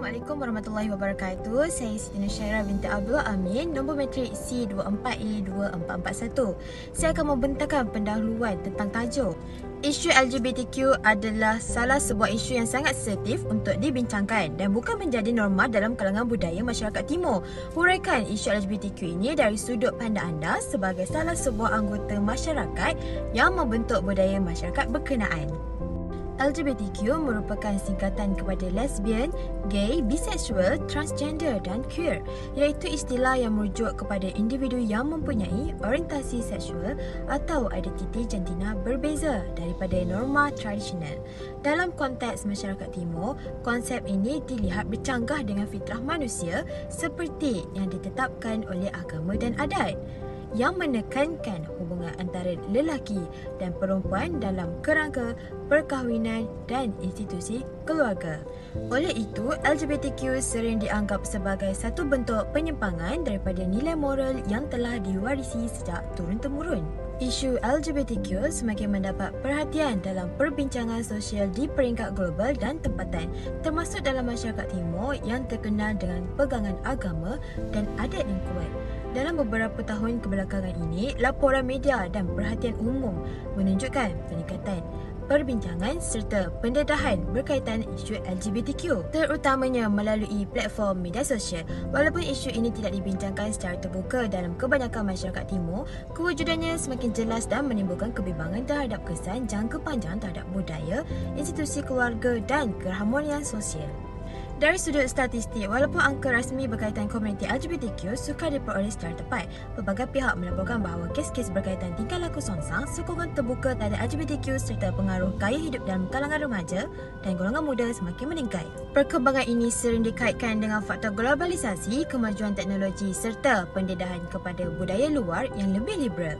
Assalamualaikum warahmatullahi wabarakatuh. Saya Siti Nusyairah binti Abdullah Amin, nombor matrik C24A2441. Saya akan membentangkan pendahuluan tentang tajuk isu LGBTQ adalah salah sebuah isu yang sangat sensitif untuk dibincangkan dan bukan menjadi norma dalam kalangan budaya masyarakat timur. Huraikan isu LGBTQ ini dari sudut pandang anda sebagai salah sebuah anggota masyarakat yang membentuk budaya masyarakat berkenaan. LGBTQ merupakan singkatan kepada lesbian, gay, bisexual, transgender dan queer, iaitu istilah yang merujuk kepada individu yang mempunyai orientasi seksual atau identiti jantina berbeza daripada norma tradisional. Dalam konteks masyarakat timur, konsep ini dilihat bercanggah dengan fitrah manusia seperti yang ditetapkan oleh agama dan adat, yang menekankan hubungan antara lelaki dan perempuan dalam kerangka perkahwinan dan institusi keluarga. Oleh itu, LGBTQ sering dianggap sebagai satu bentuk penyimpangan daripada nilai moral yang telah diwarisi sejak turun-temurun. Isu LGBTQ semakin mendapat perhatian dalam perbincangan sosial di peringkat global dan tempatan, termasuk dalam masyarakat timur yang terkenal dengan pegangan agama dan adat yang kuat. Dalam beberapa tahun kebelakangan ini, laporan media dan perhatian umum menunjukkan peningkatan perbincangan serta pendedahan berkaitan isu LGBTQ, terutamanya melalui platform media sosial. Walaupun isu ini tidak dibincangkan secara terbuka dalam kebanyakan masyarakat timur, kewujudannya semakin jelas dan menimbulkan kebimbangan terhadap kesan jangka panjang terhadap budaya, institusi keluarga dan keharmonian sosial. Dari sudut statistik, walaupun angka rasmi berkaitan komuniti LGBTQ sukar diperoleh secara tepat, pelbagai pihak melaporkan bahawa kes-kes berkaitan tingkah laku songsang, sokongan terbuka terhadap LGBTQ serta pengaruh gaya hidup dalam kalangan remaja dan golongan muda semakin meningkat. Perkembangan ini sering dikaitkan dengan faktor globalisasi, kemajuan teknologi serta pendedahan kepada budaya luar yang lebih liberal.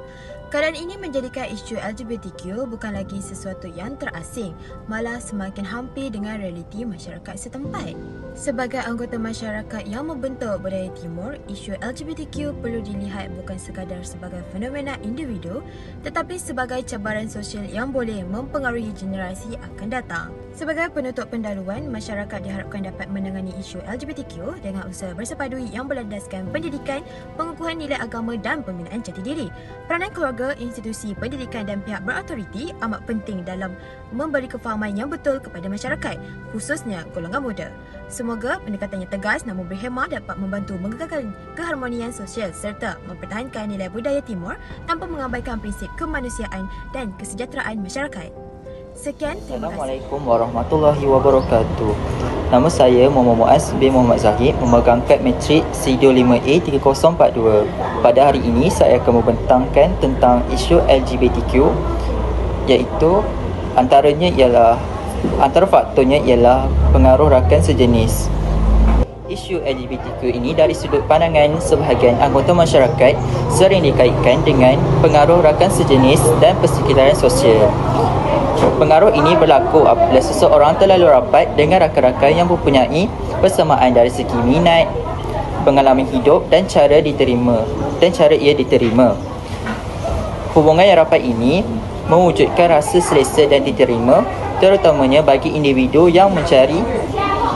Keadaan ini menjadikan isu LGBTQ bukan lagi sesuatu yang terasing, malah semakin hampir dengan realiti masyarakat setempat. Sebagai anggota masyarakat yang membentuk budaya timur, isu LGBTQ perlu dilihat bukan sekadar sebagai fenomena individu, tetapi sebagai cabaran sosial yang boleh mempengaruhi generasi akan datang. Sebagai penutup pendahuluan, masyarakat diharapkan dapat menangani isu LGBTQ dengan usaha bersepadui yang berlandaskan pendidikan, pengukuhan nilai agama dan pembinaan jati diri. Peranan keluarga, institusi pendidikan dan pihak berautoriti amat penting dalam memberi kefahaman yang betul kepada masyarakat, khususnya golongan muda. Semoga pendekatannya tegas namun berhemah dapat membantu mengekalkan keharmonian sosial serta mempertahankan nilai budaya timur tanpa mengabaikan prinsip kemanusiaan dan kesejahteraan masyarakat. Sekian, terima kasih. Assalamualaikum warahmatullahi wabarakatuh. Nama saya Muhammad Muaz bin Muhammad Zahid, memegang kad matrik C25A3042. Pada hari ini saya akan membentangkan tentang isu LGBTQ, iaitu antara faktornya ialah pengaruh rakan sejenis. Isu LGBTQ ini dari sudut pandangan sebahagian anggota masyarakat sering dikaitkan dengan pengaruh rakan sejenis dan persekitaran sosial. Pengaruh ini berlaku apabila seseorang terlalu rapat dengan rakan-rakan yang mempunyai persamaan dari segi minat, pengalaman hidup dan cara ia diterima. Hubungan yang rapat ini mewujudkan rasa selesa dan diterima, terutamanya bagi individu yang mencari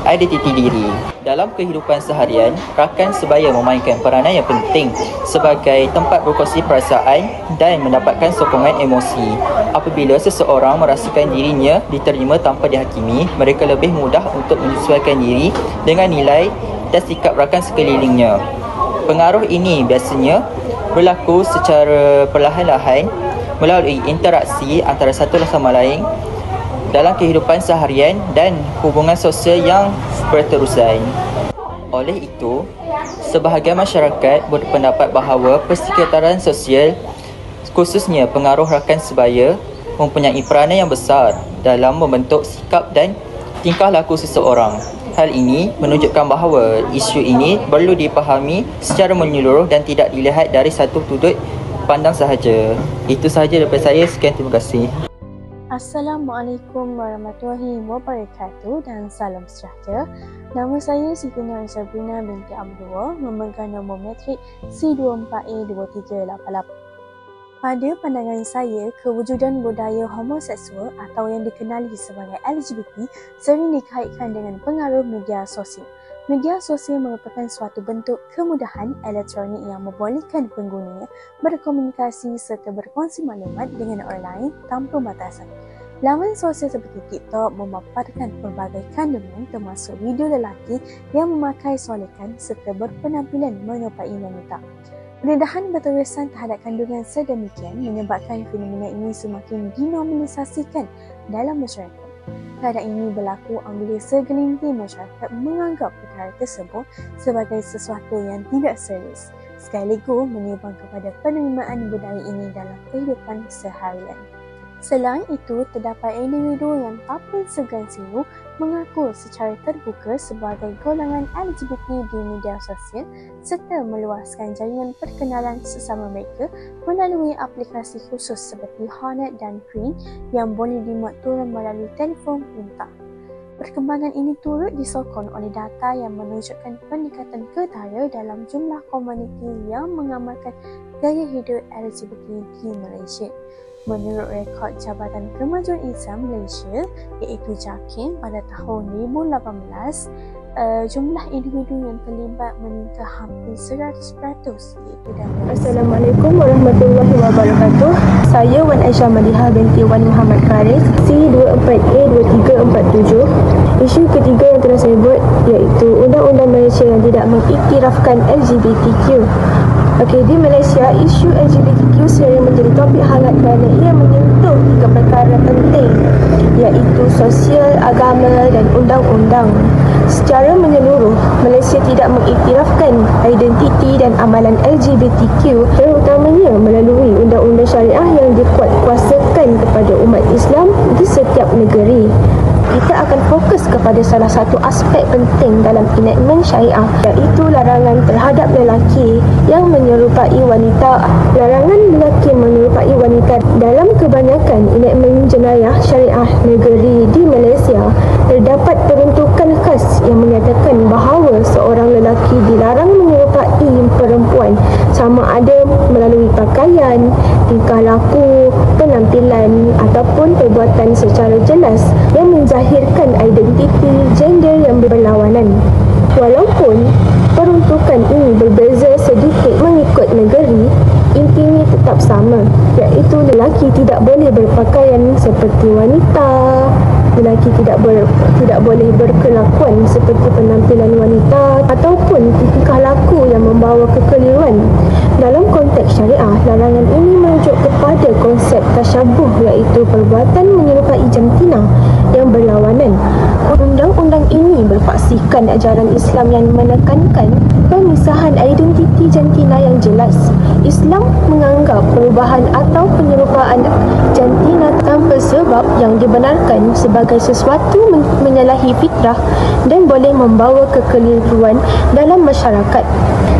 identiti diri. Dalam kehidupan seharian, rakan sebaya memainkan peranan yang penting sebagai tempat berkongsi perasaan dan mendapatkan sokongan emosi. Apabila seseorang merasakan dirinya diterima tanpa dihakimi, mereka lebih mudah untuk menyesuaikan diri dengan nilai dan sikap rakan sekelilingnya. Pengaruh ini biasanya berlaku secara perlahan-lahan melalui interaksi antara satu sama lain dalam kehidupan seharian dan hubungan sosial yang berterusan. Oleh itu, sebahagian masyarakat berpendapat bahawa persekitaran sosial, khususnya pengaruh rakan sebaya, mempunyai peranan yang besar dalam membentuk sikap dan tingkah laku seseorang. Hal ini menunjukkan bahawa isu ini perlu dipahami secara menyeluruh dan tidak dilihat dari satu sudut pandang sahaja. Itu sahaja daripada saya. Sekian, terima kasih. Assalamualaikum warahmatullahi wabarakatuh dan salam sejahtera. Nama saya Siti Nusyairah Sabrina binti Abdullah, memegang nombor matrik C24A2388. Pada pandangan saya, kewujudan budaya homoseksual atau yang dikenali sebagai LGBT sering dikaitkan dengan pengaruh media sosial. Media sosial merupakan suatu bentuk kemudahan elektronik yang membolehkan penggunanya berkomunikasi serta berkongsi maklumat dengan orang lain tanpa batasan. Laman sosial seperti TikTok memaparkan pelbagai kandungan termasuk video lelaki yang memakai solekan serta berpenampilan menyerupai wanita. Pendedahan berterusan terhadap kandungan sedemikian menyebabkan fenomena ini semakin dinormalisasikan dalam masyarakat. Keadaan ini berlaku apabila segelintir masyarakat menganggap perkara tersebut sebagai sesuatu yang tidak serius, sekaligus menyumbang kepada penerimaan budaya ini dalam kehidupan seharian. Selain itu, terdapat individu yang tanpa segan silu mengaku secara terbuka sebagai golongan LGBT di media sosial serta meluaskan jaringan perkenalan sesama mereka melalui aplikasi khusus seperti Hornet dan Green yang boleh dimuat turun melalui telefon pintar. Perkembangan ini turut disokong oleh data yang menunjukkan peningkatan ketara dalam jumlah komuniti yang mengamalkan gaya hidup LGBT di Malaysia. Menurut rekod Jabatan Kemajuan Islam Malaysia iaitu JAKIM pada tahun 2018, jumlah individu yang terlibat meningkat hampir 100% iaitu dalam. Assalamualaikum warahmatullahi wabarakatuh. Saya Wan Aisyah Madiha binti Wan Muhammad Faris, C24A2347. Isu ketiga yang telah saya buat iaitu Undang-Undang Malaysia yang tidak mengiktirafkan LGBTQ. Di Malaysia, isu LGBTQ sering menjadi topik hangat kerana ia menyentuh 3 perkara penting iaitu sosial, agama dan undang-undang. Secara menyeluruh, Malaysia tidak mengiktirafkan identiti dan amalan LGBTQ terutamanya melalui undang-undang syariah yang dikuatkuasakan kepada umat Islam di setiap negeri. Kita akan fokus kepada salah satu aspek penting dalam enactment syariah iaitu larangan terhadap lelaki yang menyerupai wanita. Larangan lelaki menyerupai wanita dalam kebanyakan enactment jenayah syariah negeri di Malaysia terdapat peruntukan khas yang menyatakan bahawa seorang lelaki dilarang menyerupai perempuan sama ada melalui pakaian, tingkah laku, penampilan ataupun perbuatan secara jelas yang menzahirkan identiti gender yang berlawanan. Walaupun peruntukan ini berbeza sedikit mengikut negeri, intinya tetap sama, iaitu lelaki tidak boleh berpakaian seperti wanita, lelaki tidak boleh berkelakuan seperti penampilan wanita ataupun tingkah laku yang membawa kekeliruan. Dalam konteks syariah, larangan ini merujuk kepada konsep tasyabuh iaitu perbuatan menyerupai jantina yang berlawanan. Undang-undang ini berpaksikan ajaran Islam yang menekankan pemisahan identiti jantina yang jelas. Islam menganggap perubahan atau penyerupaan jantina tanpa sebab yang dibenarkan sebagai sesuatu menyalahi fitrah dan boleh membawa kekeliruan dalam masyarakat.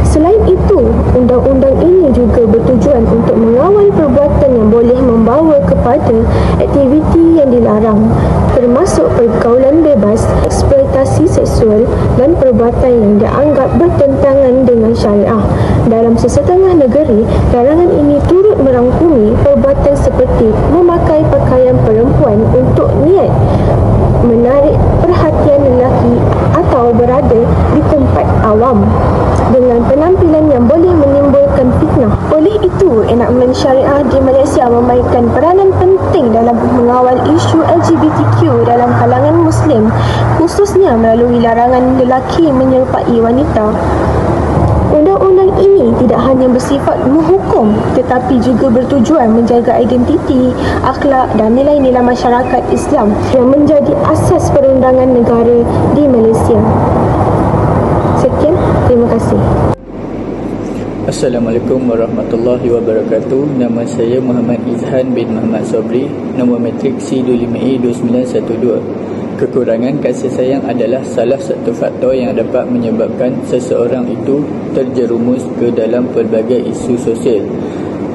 Selain itu, undang-undang ini juga bertujuan untuk mengawal perbuatan yang boleh membawa kepada aktiviti yang dilarang, termasuk pergaulan bebas, eksploitasi seksual dan perbuatan yang dianggap bertentangan dengan syariah. Dalam sesetengah negeri, larangan ini turut merangkumi perbuatan seperti memakai pakaian perempuan untuk niat menarik perhatian lelaki atau berada di tempat awam dengan penampilan yang boleh menimbulkan fitnah. Oleh itu, enakmen syariah di Malaysia memainkan peranan penting dalam mengawal isu LGBTQ dalam kalangan Muslim, khususnya melalui larangan lelaki menyerupai wanita. Undang-undang ini tidak hanya bersifat menghukum tetapi juga bertujuan menjaga identiti, akhlak dan nilai-nilai masyarakat Islam yang menjadi asas perundangan negara di Malaysia. Sekian, terima kasih. Assalamualaikum warahmatullahi wabarakatuh. Nama saya Muhammad Izhan bin Muhammad Sobri, nombor matrik C25E2912. Kekurangan kasih sayang adalah salah satu faktor yang dapat menyebabkan seseorang itu terjerumus ke dalam pelbagai isu sosial,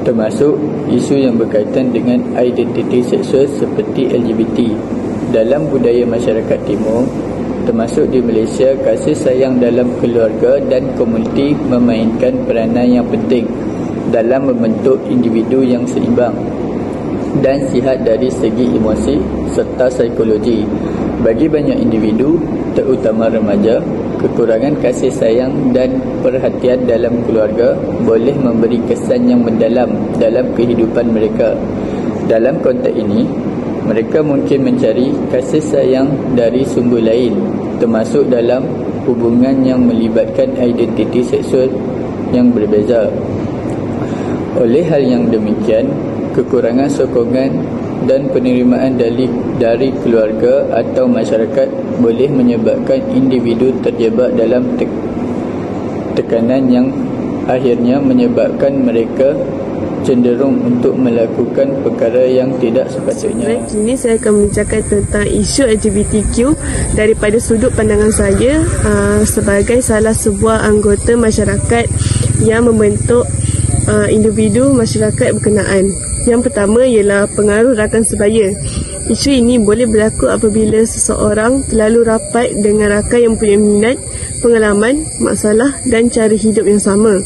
termasuk isu yang berkaitan dengan identiti seksual seperti LGBT. Dalam budaya masyarakat timur, termasuk di Malaysia, kasih sayang dalam keluarga dan komuniti memainkan peranan yang penting dalam membentuk individu yang seimbang dan sihat dari segi emosi serta psikologi. Bagi banyak individu, terutama remaja, kekurangan kasih sayang dan perhatian dalam keluarga boleh memberi kesan yang mendalam dalam kehidupan mereka. Dalam konteks ini, mereka mungkin mencari kasih sayang dari sumber lain, termasuk dalam hubungan yang melibatkan identiti seksual yang berbeza. Oleh hal yang demikian, kekurangan sokongan dan penerimaan dari keluarga atau masyarakat boleh menyebabkan individu terjebak dalam tekanan yang akhirnya menyebabkan mereka cenderung untuk melakukan perkara yang tidak sepatutnya. Baik, kini saya akan membincangkan tentang isu LGBTQ daripada sudut pandangan saya sebagai salah sebuah anggota masyarakat yang membentuk individu masyarakat berkenaan. Yang pertama ialah pengaruh rakan sebaya. Isu ini boleh berlaku apabila seseorang terlalu rapat dengan rakan yang mempunyai minat, pengalaman, masalah dan cara hidup yang sama.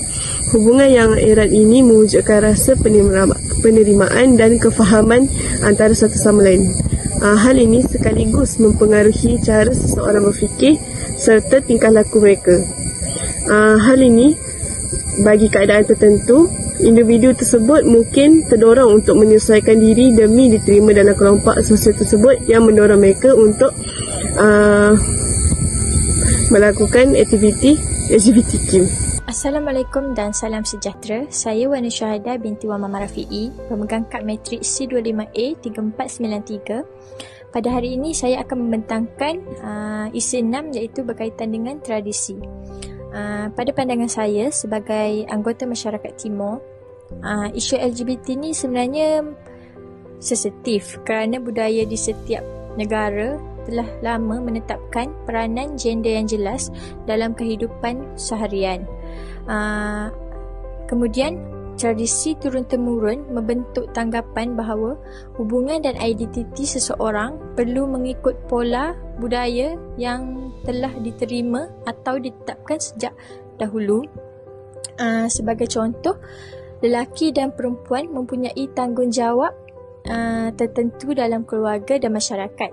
Hubungan yang erat ini mewujudkan rasa penerimaan dan kefahaman antara satu sama lain. Hal ini sekaligus mempengaruhi cara seseorang berfikir serta tingkah laku mereka. Hal ini bagi keadaan tertentu, individu tersebut mungkin terdorong untuk menyesuaikan diri demi diterima dalam kelompok sosial tersebut yang mendorong mereka untuk melakukan aktiviti LGBTQ. Assalamualaikum dan salam sejahtera. Saya Wana Syahada binti Wan Mama Rafi'i, pemegang kad matrik C25A 3493. Pada hari ini saya akan membentangkan isu 6 iaitu berkaitan dengan tradisi. Pada pandangan saya sebagai anggota masyarakat Timur, isu LGBT ni sebenarnya sensitif kerana budaya di setiap negara telah lama menetapkan peranan gender yang jelas dalam kehidupan seharian. Kemudian tradisi turun-temurun membentuk tanggapan bahawa hubungan dan identiti seseorang perlu mengikut pola budaya yang telah diterima atau ditetapkan sejak dahulu. Sebagai contoh, lelaki dan perempuan mempunyai tanggungjawab tertentu dalam keluarga dan masyarakat.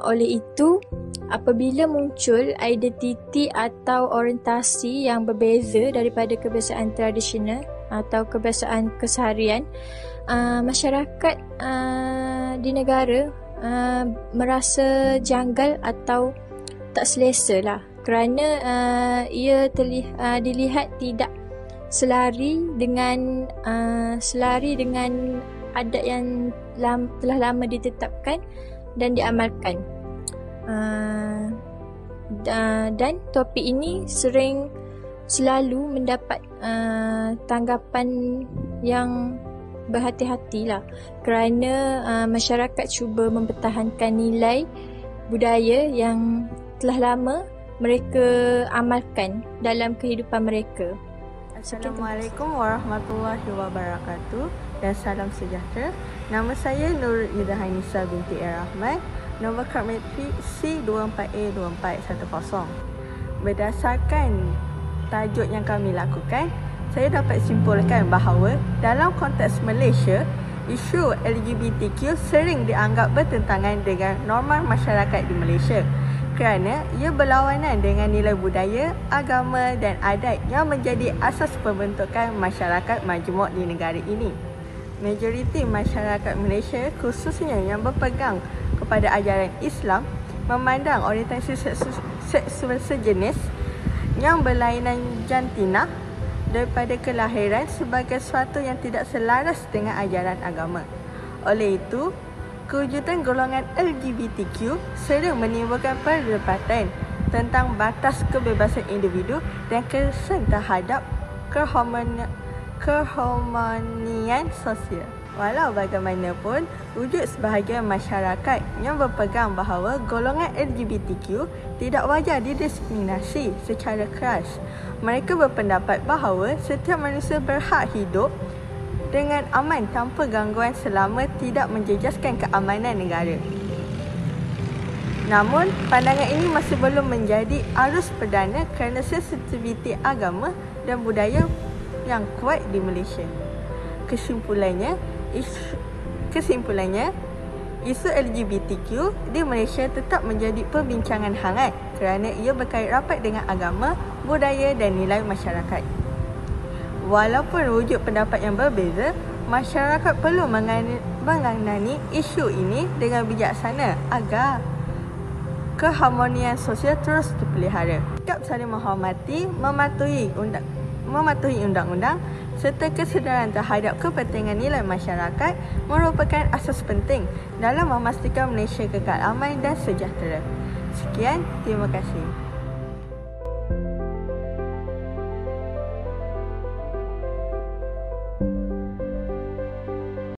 Oleh itu, apabila muncul identiti atau orientasi yang berbeza daripada kebiasaan tradisional atau kebiasaan keseharian, masyarakat di negara merasa janggal atau tak selesa lah, kerana ia dilihat tidak selari dengan adat yang telah lama ditetapkan dan diamalkan. Dan topik ini selalu mendapat tanggapan yang berhati-hatilah, kerana masyarakat cuba mempertahankan nilai budaya yang telah lama mereka amalkan dalam kehidupan mereka. Assalamualaikum warahmatullahi wabarakatuh dan salam sejahtera. Nama saya Nur Ida Hainisa binti Rahman, nombor kad matrik C24A2410. Berdasarkan tajuk yang kami lakukan, saya dapat simpulkan bahawa dalam konteks Malaysia, isu LGBTQ sering dianggap bertentangan dengan norma masyarakat di Malaysia kerana ia berlawanan dengan nilai budaya, agama dan adat yang menjadi asas pembentukan masyarakat majmuk di negara ini. Majoriti masyarakat Malaysia, khususnya yang berpegang kepada ajaran Islam, memandang orientasi seksual sejenis yang berlainan jantina daripada kelahiran sebagai sesuatu yang tidak selaras dengan ajaran agama. Oleh itu, kewujudan golongan LGBTQ sering menimbulkan perdebatan tentang batas kebebasan individu dan kesan terhadap keharmonian sosial. Walau bagaimanapun, wujud sebahagian masyarakat yang berpegang bahawa golongan LGBTQ tidak wajar didiskriminasi secara keras. Mereka berpendapat bahawa setiap manusia berhak hidup dengan aman tanpa gangguan selama tidak menjejaskan keamanan negara. Namun, pandangan ini masih belum menjadi arus perdana kerana sensitiviti agama dan budaya yang kuat Isu LGBTQ di Malaysia tetap menjadi perbincangan hangat kerana ia berkait rapat dengan agama, budaya dan nilai masyarakat. Walaupun wujud pendapat yang berbeza, masyarakat perlu menangani isu ini dengan bijaksana agar keharmonian sosial terus terpelihara. Sikap saling menghormati, mematuhi undang-undang serta kesedaran terhadap kepentingan nilai masyarakat merupakan asas penting dalam memastikan Malaysia kekal aman dan sejahtera. Sekian, terima kasih.